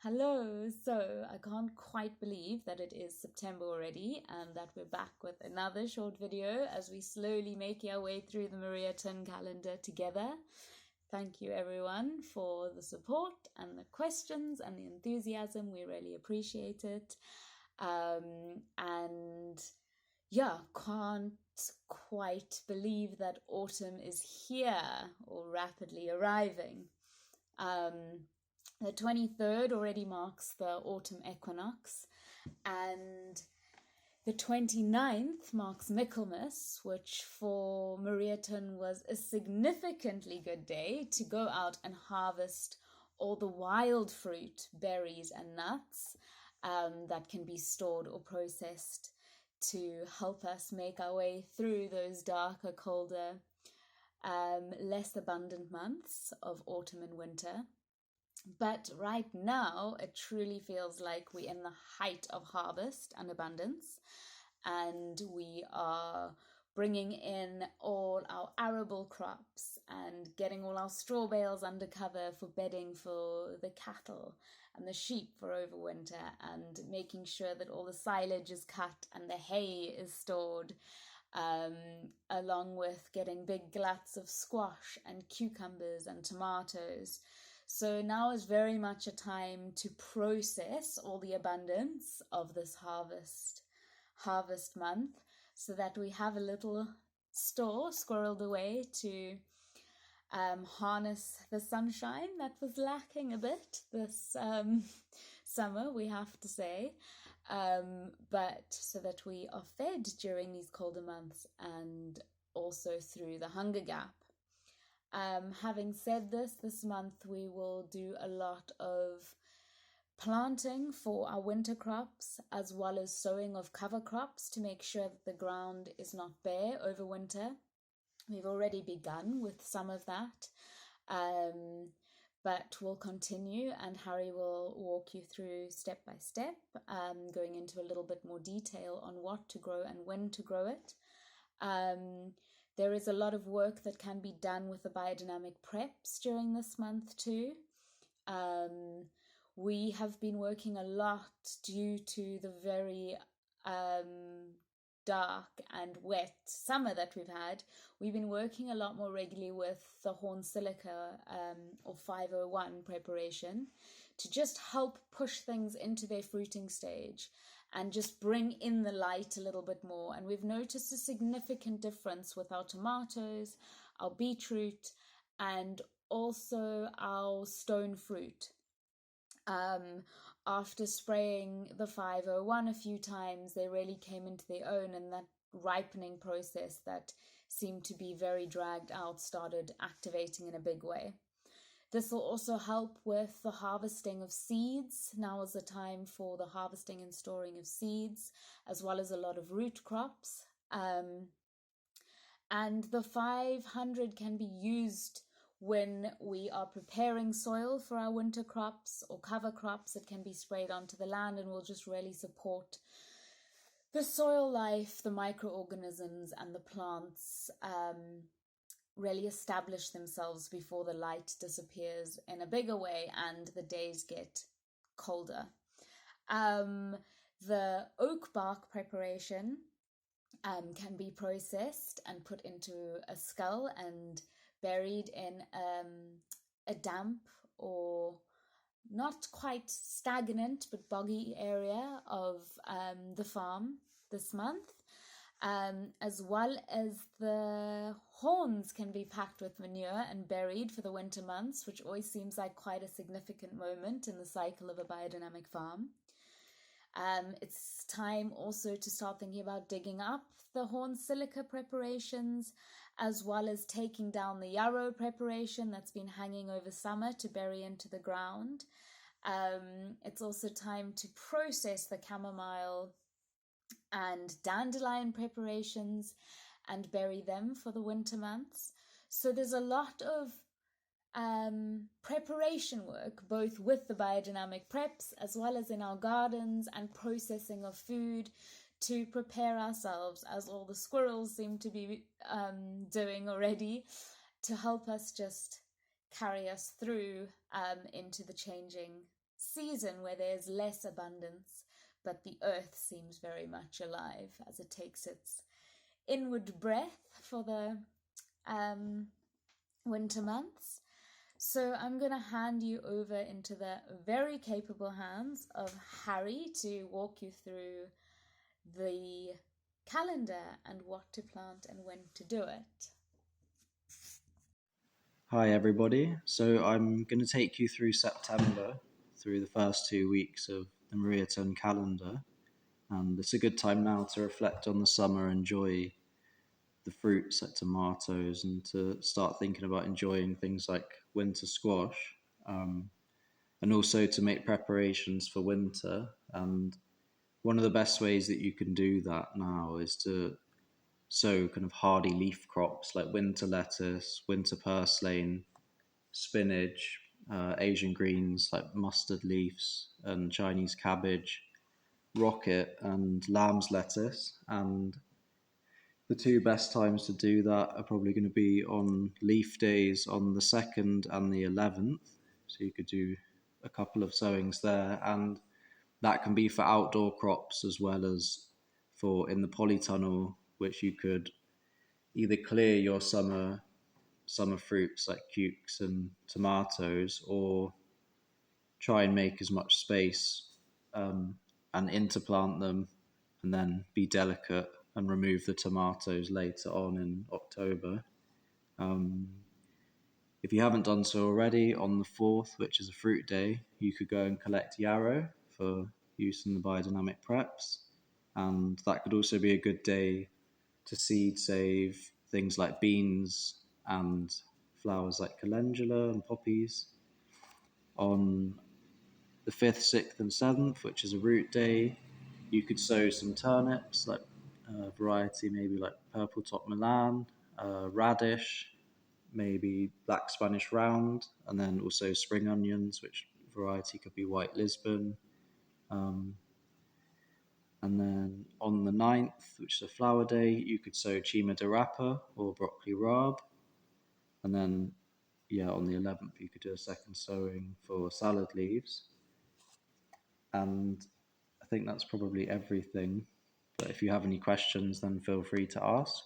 Hello. So I can't quite believe that it is September already and that we're back with another short video as we slowly make our way through the Maria Tin calendar together. Thank you everyone for the support and the questions and the enthusiasm. We really appreciate it. And yeah, can't quite believe that autumn is here or rapidly arriving. The 23rd already marks the autumn equinox, and the 29th marks Michaelmas, which for Maria Tin was a significantly good day to go out and harvest all the wild fruit, berries and nuts that can be stored or processed to help us make our way through those darker, colder, less abundant months of autumn and winter. But right now, it truly feels like we're in the height of harvest and abundance, and we are bringing in all our arable crops and getting all our straw bales under cover for bedding for the cattle and the sheep for overwinter, and making sure that all the silage is cut and the hay is stored, along with getting big glats of squash and cucumbers and tomatoes. So now is very much a time to process all the abundance of this harvest month, so that we have a little store squirreled away to harness the sunshine that was lacking a bit this summer, we have to say, but so that we are fed during these colder months and also through the hunger gap. Having said this month we will do a lot of planting for our winter crops, as well as sowing of cover crops to make sure that the ground is not bare over winter. We've already begun with some of that, but we'll continue, and Harry will walk you through step by step, going into a little bit more detail on what to grow and when to grow it. There is a lot of work that can be done with the biodynamic preps during this month too. We have been working a lot due to the very dark and wet summer that we've had. We've been working a lot more regularly with the Horn Silica or 501 preparation to just help push things into their fruiting stage and just bring in the light a little bit more. And we've noticed a significant difference with our tomatoes, our beetroot, and also our stone fruit. After spraying the 501 a few times, they really came into their own, and that ripening process that seemed to be very dragged out started activating in a big way. This will also help with the harvesting of seeds. Now is the time for the harvesting and storing of seeds, as well as a lot of root crops. And the 500 can be used when we are preparing soil for our winter crops or cover crops. It can be sprayed onto the land and will just really support the soil life, the microorganisms and the plants really establish themselves before the light disappears in a bigger way and the days get colder. The oak bark preparation can be processed and put into a skull and buried in a damp or not quite stagnant but boggy area of the farm this month. As well as the horns can be packed with manure and buried for the winter months, which always seems like quite a significant moment in the cycle of a biodynamic farm. It's time also to start thinking about digging up the Horn Silica preparations, as well as taking down the yarrow preparation that's been hanging over summer to bury into the ground. It's also time to process the chamomile and dandelion preparations and bury them for the winter months. So there's a lot of preparation work, both with the biodynamic preps as well as in our gardens, and processing of food to prepare ourselves, as all the squirrels seem to be doing already, to help us just carry us through into the changing season where there's less abundance, but the earth seems very much alive as it takes its inward breath for the winter months. So I'm going to hand you over into the very capable hands of Harry to walk you through the calendar and what to plant and when to do it. Hi everybody, so I'm going to take you through September, through the first 2 weeks of the Mariaton calendar, and it's a good time now to reflect on the summer, enjoy the fruits like tomatoes, and to start thinking about enjoying things like winter squash, and also to make preparations for winter. And one of the best ways that you can do that now is to sow kind of hardy leaf crops like winter lettuce, winter purslane, spinach, Asian greens like mustard leaves and Chinese cabbage, rocket and lamb's lettuce. And the two best times to do that are probably going to be on leaf days on the 2nd and the 11th. So you could do a couple of sowings there. And that can be for outdoor crops as well as for in the polytunnel, which you could either clear your summer fruits like cukes and tomatoes, or try and make as much space and interplant them, and then be delicate and remove the tomatoes later on in October. If you haven't done so already, on the 4th, which is a fruit day, you could go and collect yarrow for use in the biodynamic preps. And that could also be a good day to seed save things like beans and flowers like calendula and poppies. On the 5th, 6th, and 7th, which is a root day, you could sow some turnips, like variety, maybe like purple top Milan, radish, maybe black Spanish round, and then also spring onions, which variety could be white Lisbon. And then on the 9th, which is a flower day, you could sow chima de rapa or broccoli rabe. And then, on the 11th, you could do a second sowing for salad leaves. And I think that's probably everything. But if you have any questions, then feel free to ask.